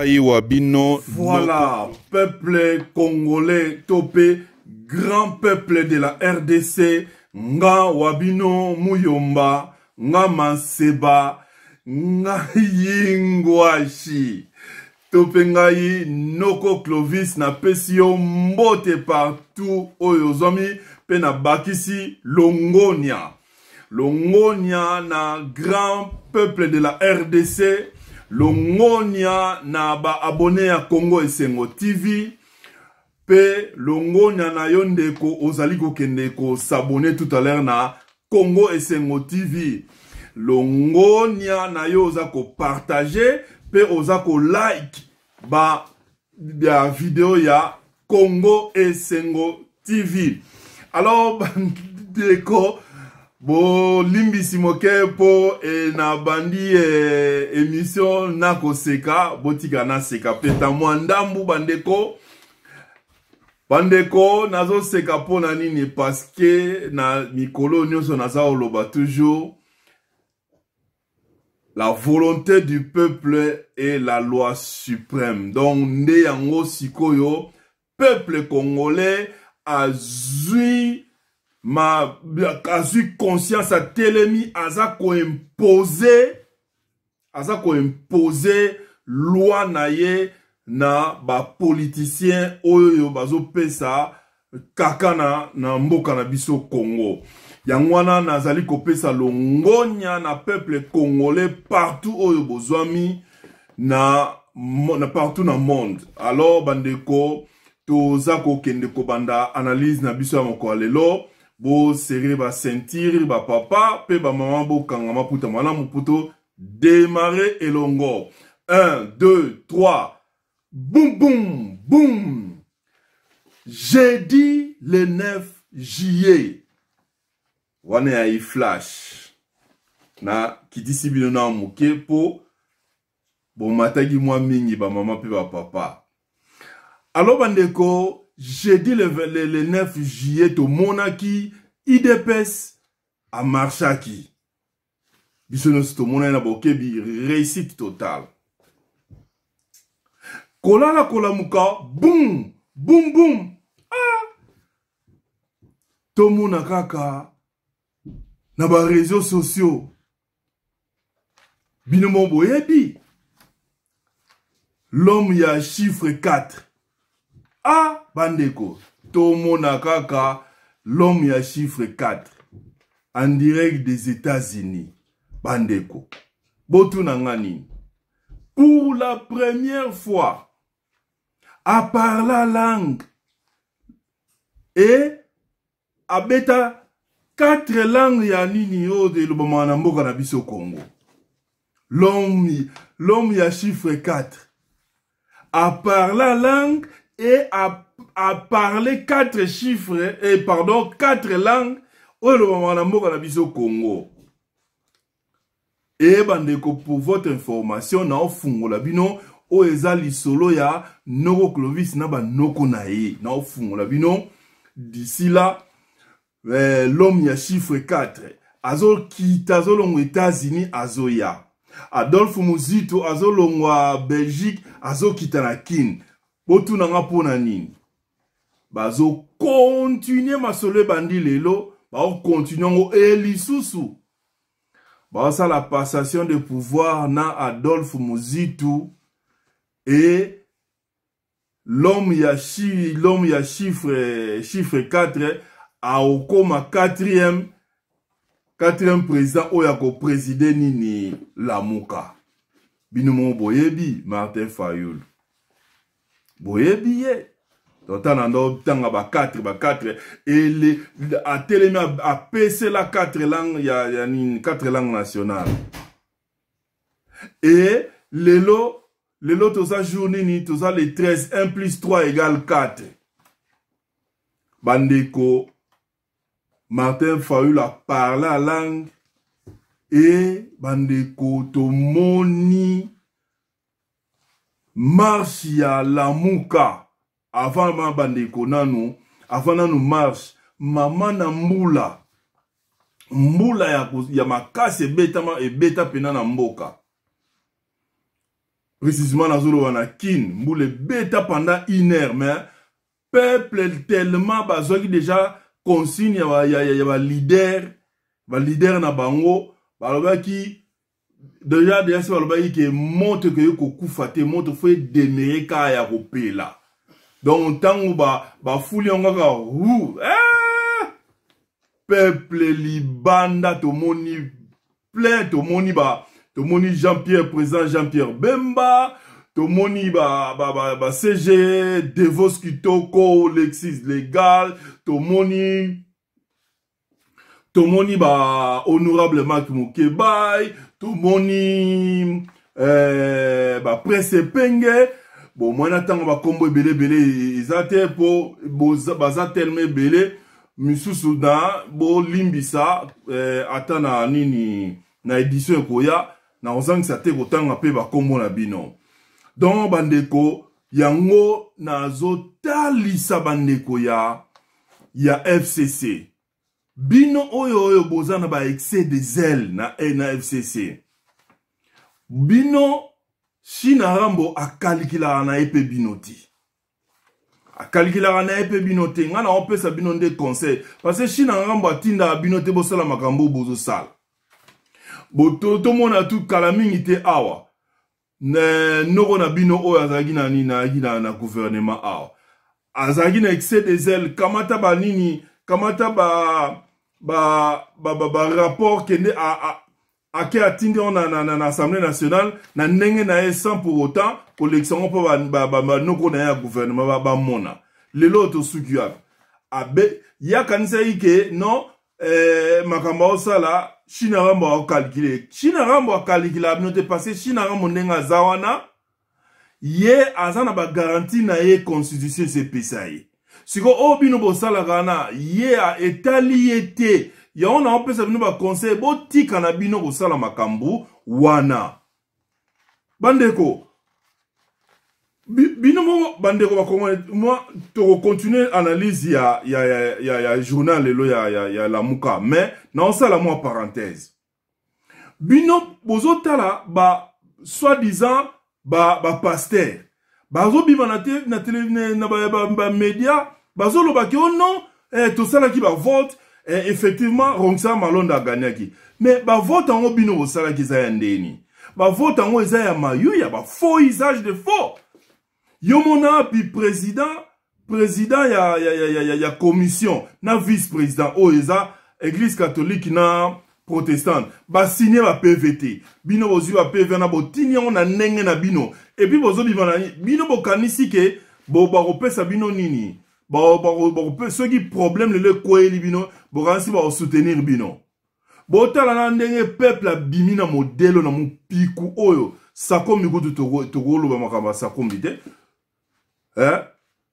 ngai wabino. Voilà, peuple congolais topé, grand peuple de la RDC, nga wabino muyomba, nga manseba, nga yingwashi. Topé ngai noko Clovis na pesio mbote partout oyozomi pe na bakisi Longonia. Longonia na grand peuple de la RDC. Longonia na ba abonné à Congo Esengo TV. Pe Longonia na yondeko ozaliko kendeko s'abonner tout à l'heure na Congo Esengo TV. Longonia na yo ozako partager pe ozako like ba vidéo ya Congo Esengo TV. Alors bandeko bo limbisi moke po na bandi émission nako seka botika na seka peta mwandambu bandeko nazo seka po na nini parce que na mikolo nyonso naza oloba toujours la volonté du peuple est la loi suprême. Donc nde yango sikoyo peuple congolais a zui conscience à telemi azako imposer loi naye na ba politicien oyo bazo pesa kaka na mboka na biso Congo. Yangwana nazali kopesa Longonia na peuple congolais partout oyo bozwami na partout na monde. Alors bandeko tozako kende ko banda analyse na biso ya moko lelo. Bo serre ba sentir ba papa pe ba maman bo kangama puta mwana muputo démarrer elongo 1 2 3 boum boum boum. Jeudi le 9 juillet wane ya flash na kitisi bino na muke po bo matagi mwa mingi ba maman pe ba papa. Alors bandeko jeudi le 9 juillet to monaki IDPS a marchaki. Bisonos to mona na bokebi réussite totale. Kolala kolamuka boum boum boum. Ah! To mona kaka na ba réseaux sociaux. Binomo boyebi. L'homme ya chiffre 4. Ah, bandeko, tomona kaka, l'homme ya chiffre 4, en direct des États-Unis. Bandeko, botu nangani. Pour la première fois, à parler la langue, et à beta 4 langues ya nini yo de l'obama mboka na biso Congo. L'homme ya chiffre 4, à parler la langue, et à parler 4 chiffres, et pardon, 4 langues, au Congo. Et bandeko, pour votre information, na ofungo la bino, o ezali solo ya Noko Clovis na ba noko nae, na ofungo la bino, d'ici là, l'homme ya chiffre 4, azo kita zolongo États-Unis, azo ya. Adolphe Muzito, azo longo Belgique, azo kita na kin. Botu nanga pona nini. Bazo continue masole bandi lelo. Bao continue ngo elisusu. Bao sa la passation de pouvoir na Adolphe Muzitu. Et l'homme ya chiffre 4 a okoma 4e président oyako président nini Lamuka. Binomo boyebi Martin Fayulu. Boye billet. Totana tanga ba 4 et les a télémé a PC la 4 langues ya 4 langues nationales. Et lelo toza journée ni toza les 13 1 plus 3 égale 4. Bandeko Martin Fayulu a parlé la langue et bandeko to moni marche ya Lamuka avant ma bandeko nanu avant nanu marche mama na mbula ya makase betama e beta pena na mboka précisément dans Zolo Wanakin, Mboule bêta pendant 1 heure, mais peuple tellement bazoki déjà consigne ya leader na bango, baloba qui déjà c'est baloba qui montre que yoko kufate montre faut demeurer ka ya kopela. Donc tango ba fouli ngaka peuple libanda tomoni plein tomoni Jean-Pierre président Jean-Pierre Bemba tomoni CG Devos Kitoko Lexis Légal tomoni honorable Marc Moukebay tomoni Prince Penge. Bon, moi, n'attends pas combo belé, ils attendent pour, baza tellement belé, Missou Soudan, bo limbisa, attends na nini, na édition koya, na ozang sa te autant appelé ba combo na bino. Donc, bandeko, yango, na zota lisa bandeko ya FCC. Bino oyo boza na ba excès de zèle na FCC. Bino, China Rambo a calculé na epe binoti. A calculé na epe binoti. Ngana on peut sa binonde conseil. Parce que China Rambo a tinda binote bo sala makambo bozo sala. Bo to mona tout kalamingi te awa. Ne noko na bino o azagi na na gouvernement awa. Azagi na excès des ailes. Kamata ba nini. Kamata ba rapport kende Ake atinde on na Assemblée nationale na nenge na sans pour autant pour l'élection pour noko na ya gouvernement ba mona lelo to sukiya abe ya kanisa ike non makamba osala China Rambo a calculé abinote passé China Rambo ndenga zawana ye azana ba garantie na ye constitution se pesaye siko obino bosala kana ye a etaliete ya on a un peu ça venu ba conseil bo tika na bino ko sala makambu wana bandeko bino mo bandeko ba kongo moi to continuer analyse ya journal lelo ya la muka mais na on sala moi parenthèse bino bozotala ba soi-disant ba pasteur bazo bima na télé na ba média bazo lo ba ki oh non to sala ki ba vote. Effectivement, Rongsa Malonda gagnaki. Mais ba vote en obino au sala ki za ndeni. Ba vote en eza ya mayu ya ba faux usage de faux. Yomona pi président ya commission na vice-président o eza église catholique na protestante ba signer ba PVT. Bino bozu ba PV na botini on na nenge na bino. Et puis bozo bino bo kanisi ke bo ba repesa bino nini. Ceux qui problème le koeli bino boransi ba soutenir bino botala na ndenge peuple abimina modelo na mupiku oyo sakomi kutu togolo ba makamba sakomi te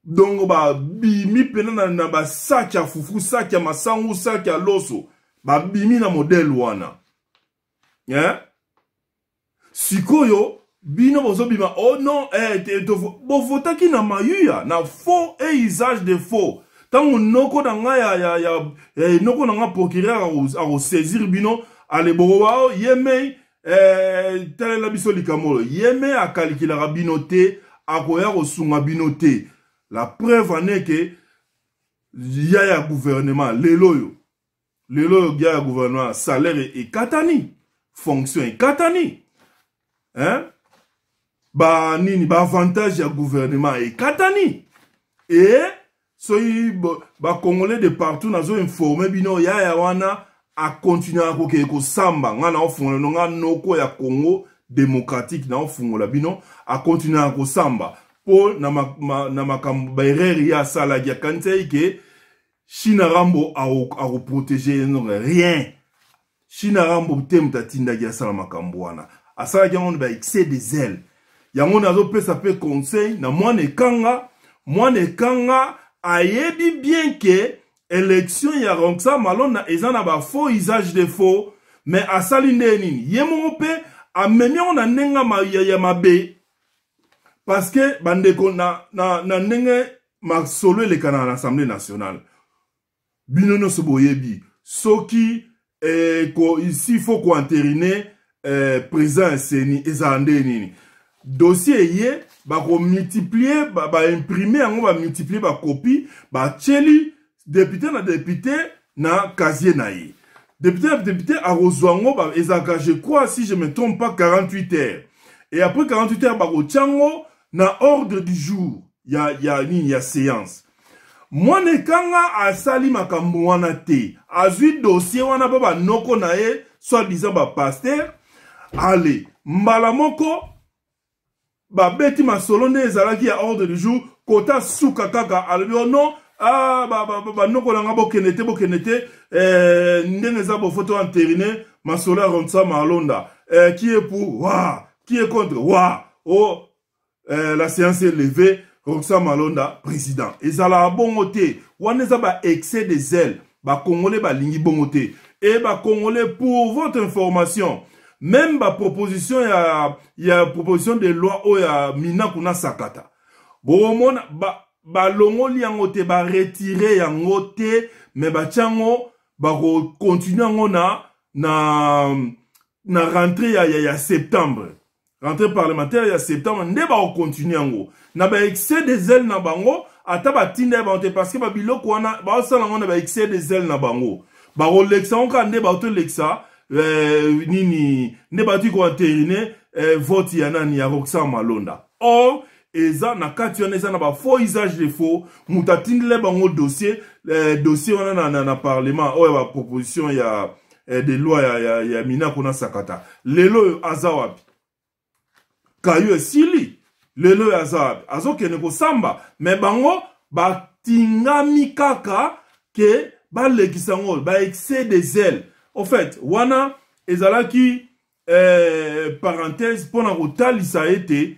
donc ba bimi pena na ba sac ya fufu sac ya masangu sac ya loso ba bimina modelo wana sikoyo bino bozo bima oh non bo votaki na mayuya na faux et usage de faux tango noko na nga ya noko na nga procureur a saisir bino ale bowa yeme tele la biso likamolo yeme a calculer bino te akoya ko sunga bino te la preuve en est que ya gouvernement lelo ya gouvernement salaire et katani fonction et katani ba nini ba avantage ya gouvernement et katani et soyi ba congolais de partout nazo informer bino ya wana a continuer ko samba ngana ofungola nga noko ya Congo démocratique na ofungola bino a continuer ko samba po na makambo ba erreur ya sala ya kantai ke China Rambo a protéger rien China Rambo temta tinda ya sala makambo wana asala ya on ba excès des ailes yango nazo pesa pe conseil na mwana kanga ayebi bien que élection ya Rongsa Malonda ezana ba faux usage de faux mais asali nini yemo pe amemi on na nenga ya mabe parce que bandeko na nenge masolo le kana na Assemblée nationale binono soboyebi soki ici faut ko entériner président Seni ezande nini dossier yé bako multiplier ba imprimer yango ba multiplier ba copie ba tcheli député na casier na ye. Député a rozwango ba ezaka, je crois, si je me trompe pas, 48 heures. Et après 48 heures bako tchango na ordre du jour. Ya séance. Mwane kanga asali makambo wana te. Azui dossier wana ba noko na ye, soit disant ba pasteur. Allez, mbala moko ba beti masolo ne ezalaki ya ordre du jour, kota suka kaka alobi non, ba noko na nga bokenete, ndenge za bo photo entériné, masolo Ronsa Malonda. Qui est pour? Wa, qui est contre? Wa. Oh, la séance est levée. Ronsa Malonda, président. Ezala bongote. Waneza ba excès de zèle. Ba Congolais ba lingi bongote. Et ba Congolais, pour votre information, même ba proposition ya proposition de loi o ya mina kuna sakata. Bon, ba longo liangote, ba retirer yangote, mais ba tiango, ba continuer yango na rentrée ya septembre. Rentrée parlementaire ya septembre, ne ba continuer yango. Na ba excès de zèle na bango, ata ba tinde ba parce que ba biloko wana, ba sala ngona ba excès de zèle na bango. Ba rolexa onka ne ba auto lexa, nini, ne ba tu ko entériné, vote ya nani ya Ronsa Malonda. Or, eza na kati wana eza na ba faux usage de faux, mutatindele bango dossier wana na parlement, o ba proposition ya de loi ya mina kuna sakata. Lelo azawapi. Kayo esili. Lelo azawapi. Azo kene ko samba. Mais bango, ba tingami kaka ke ba lekisango, ba excès de zèle. En fait, wana ezalaki parenthèse pona kotalisa ete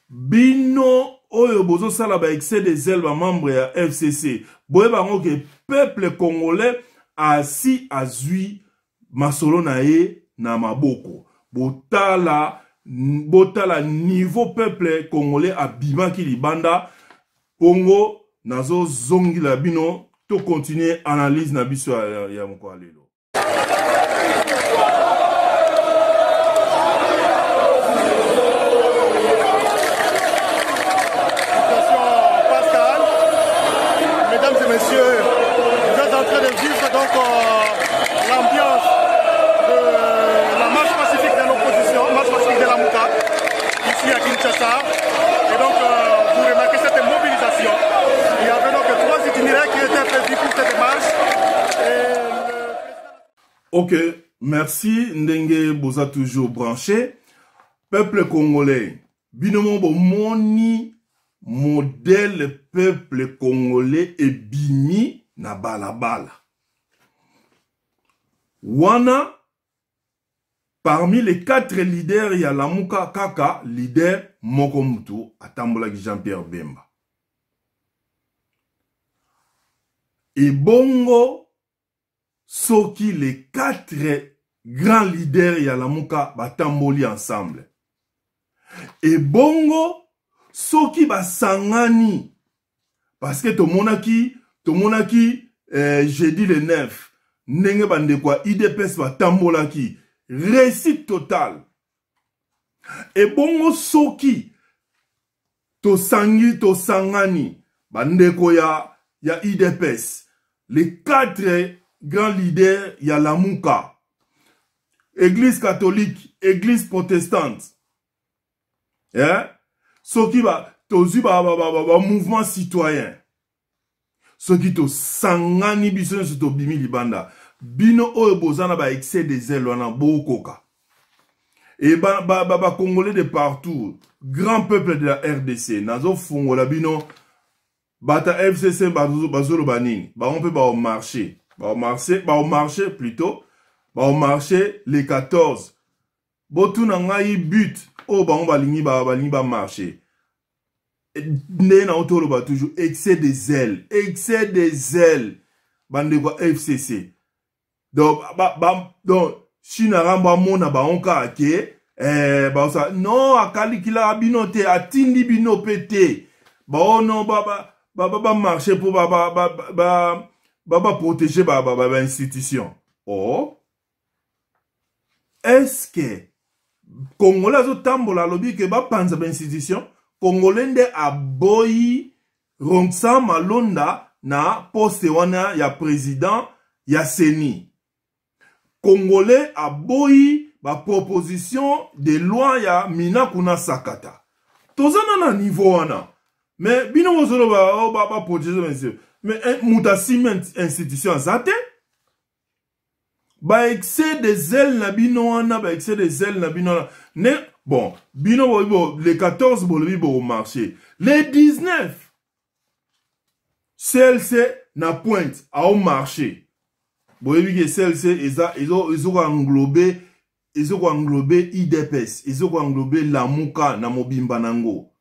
bino oyo bozo sala ba excès de zèle ba membre ya FCC. Boye bango ke peuple congolais asi azui masolo na ye na maboko. Botala niveau peuple congolais abimaki libanda. Pongo nazo zongi la bino to continuer analyse na biso ya moko lelo. Mesdames et messieurs, vous êtes en train de vivre donc l'ambiance de la marche pacifique de l'opposition, marche pacifique de la Mouka, ici à Kinshasa. Et donc, vous remarquez cette mobilisation. Il y avait donc 3 itinéraires qui étaient prévus pour cette marche. Ok, merci. Ndenge boza toujours branché. Peuple congolais, binomo bo moni modèle peuple congolais et bini na balabala. Wana, parmi les 4 leaders, il y a Lamuka Kaka, leader Mokomutu, Atambola Jean-Pierre Bemba. Et Bongo, Soki, les 4 grands leaders, il y a Lamuka, Batamboli ensemble. Et Bongo, Soki ba sangani. Parce que to monaki, jeudi le 9, nenge bande kwa IDPS ba tambolaki. Réussite totale. Et bongo soki, to sangani, bande ko ya IDPS. Les 4 grands leaders, ya Lamuka. Église catholique, église protestante. Hein? Soki ba tozu ba mouvement citoyen. Soki to sangani biso to bimi libanda. Bino oyo bozana ba excès de zèle wana bokoka. Et ba Congolais de partout, grand peuple de la RDC, nazo fungola bino bata FCC bazolo banini. Ba on peut ba au marché. Ba au marché plutôt. Ba au marché les 14. Botu na ngai but. Oh, bah, on va ba marcher. N'a toujours excès de zèle. Excès de zèle. Bande quoi FCC. Donc, China ramba mona ba onka ake. Ça, non, akali kila abinote, atindi bino pété. Bah, non, marcher pour protéger institution. Oh. Est-ce que Congolais azo tambola lobi ke ba panza ba institution Congolais nde aboyi Rongsa Malonda na poste wana ya président ya Seni. Congolais aboyi ba proposition de loi ya Mina Kuna Sakata. Tozana na niveau wana. Mais bino ozolo ba protéger monsieur. Mais muta ciment institution azate. Ba excès de zèle na bino wana, ba excès de zèle na bino wana. Ne bon, bino bo les 14 bolobi bo au marché. Les 19 CLC na pointe au marché. Boyebi que CLC ils ont englobé IDPS, ils ont englobé Lamuka na Mobimba nango.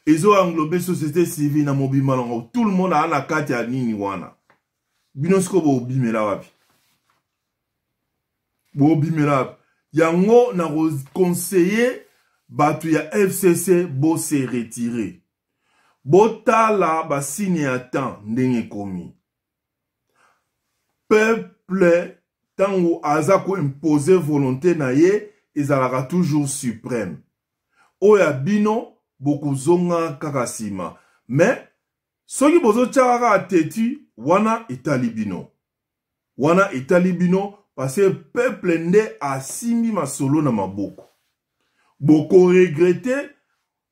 Ils ont englobé société civile na Mobimba nango. Tout le monde a la carte ya nini wana. Binosko bo bimela wapi. Bo bimela wapi. Yango na conseiller batu ya FCC bo se retirer. Botala ba signe à temps ndenge komi. Peuple tango azako imposer volonté na ye ezalaka toujours suprême. Oya bino boku zonga kakasima. Mais soki bozo tchaka ateti wana italibino. Wana italibino parce que peuple nde asimi masolo na maboko. Boko regretter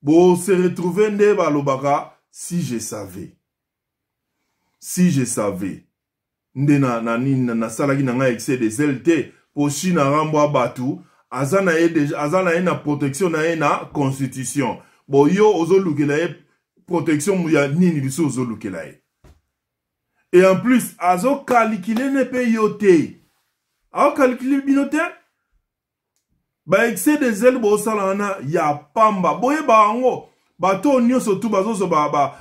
bo se retrouver nde balobaka si je savais. Si je savais. Nde na salaki na nga excès de ZLT po china rambo abatu azana ye na protection na ye na constitution. Bo yo ozo lukela ye protection ya nini biso ozo lukela ye. Et en plus azo calculer ne pe yo te. Azo calculer binote. Ba excès de zèle bo salana ya pamba boye ba ango bato nyonso tu bazoso ba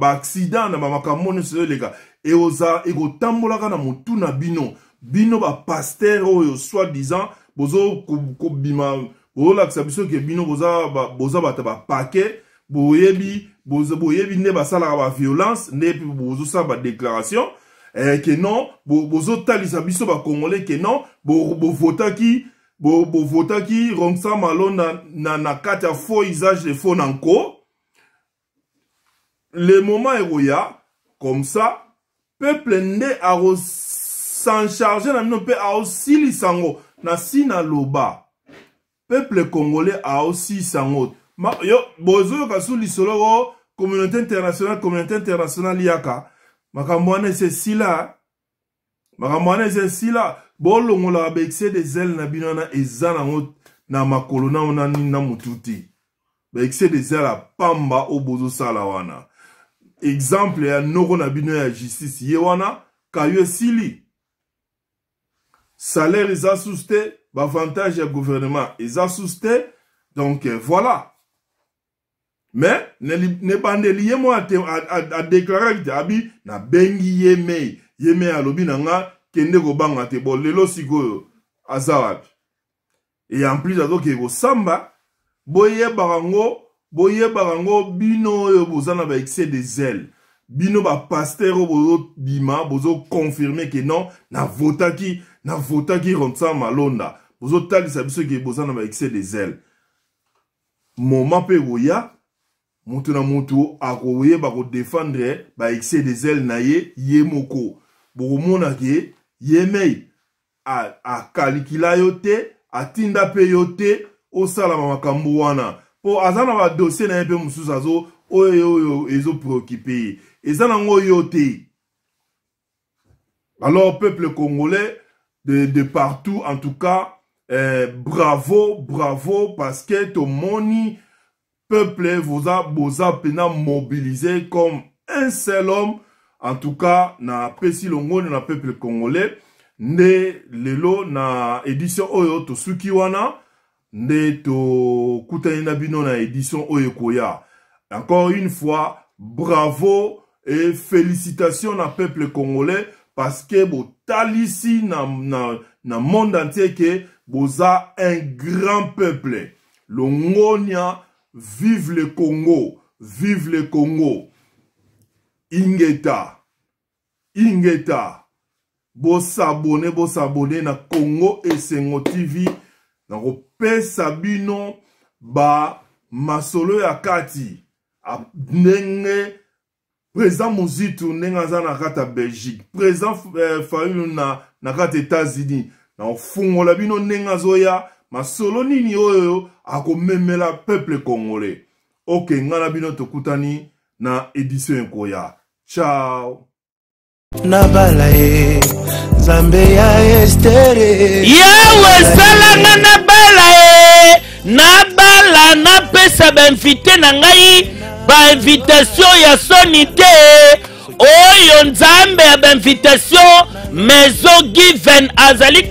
accident na makamoni se lega e oza ego tambolaka na mutu na bino ba pasteur oyo soi-disant bozo ko bima bola biso ke bino boza bata ba paquet boyebi ne ba sala ba violence ne bozo sa ba déclaration que non bozo talisa biso ba congolais que non bo votaki bo votaki Rongsa Malonda na kati ya faux usage de faux nanko. Le moment eroya comme ça peuple nde a s'en charger na mino pe a aussi lisango na sina loba peuple congolais a aussi sango yo bozo kasu lisolo communauté internationale yaka makamwana c'est sila bolongola ba excès de zèle na binona ezana na makolo na na mututi ba excès de zèle a pamba obozo sala wana exemple ya noko na bino ya justice ye wana kayo sili salaire eza susté ba avantage ya gouvernement eza susté donc voilà mais ne bandeli ye mo a déclarer que abi na bengi yeme alobi na nga kende ko banga te bo lelo sikoyo azawapi et en plus azo ke ko samba boye barango bino oyo bozana ba excès de zèle bino ba pasteur bozo bima bozo confirmer que non na votaki Rongsa Malonda bozo talisa biso ke bozana ba excès de zèle moment pe roya mutu na mutu akoye ba ko défendre ba excès de zèle na ye moko bokomona ke yemei a kalikila yote atinda pe yote osalama makambo wana po azana ba dossier na pe mususu azo oyo ezo préoccupé ezana ngo yote. Alors peuple congolais de partout en tout cas bravo parce que to moni peuple boza pena mobilisé comme un seul homme. En tout cas, na pesi longo na peuple congolais, nde lelo na édition oyo to suki wana, nde to kutani na bino na édition oyo koya. Encore une fois, bravo et félicitations na peuple congolais parce que bo talisi na monde entier que boza un grand peuple. Longonia, vive le Congo, vive le Congo. Ingeta. bosabone na Congo Esengo TV na kopesa bino ba masolo ya kati ndenge président Muzitu ndenge aza na kata Belgique, président Fayulu na kata États-Unis na fungola bino ndenge azoya masolo nini oyo akomemela peuple congolais. Ok, ngana bino tokutani na édition koya. Ciao. Nabalae Zambe ya estere Yawe salanga nabalae Nabala na pesa ba invité na ngai ba invitation ya sonité Oyo Nzambe ya ba invitation Maison Given azali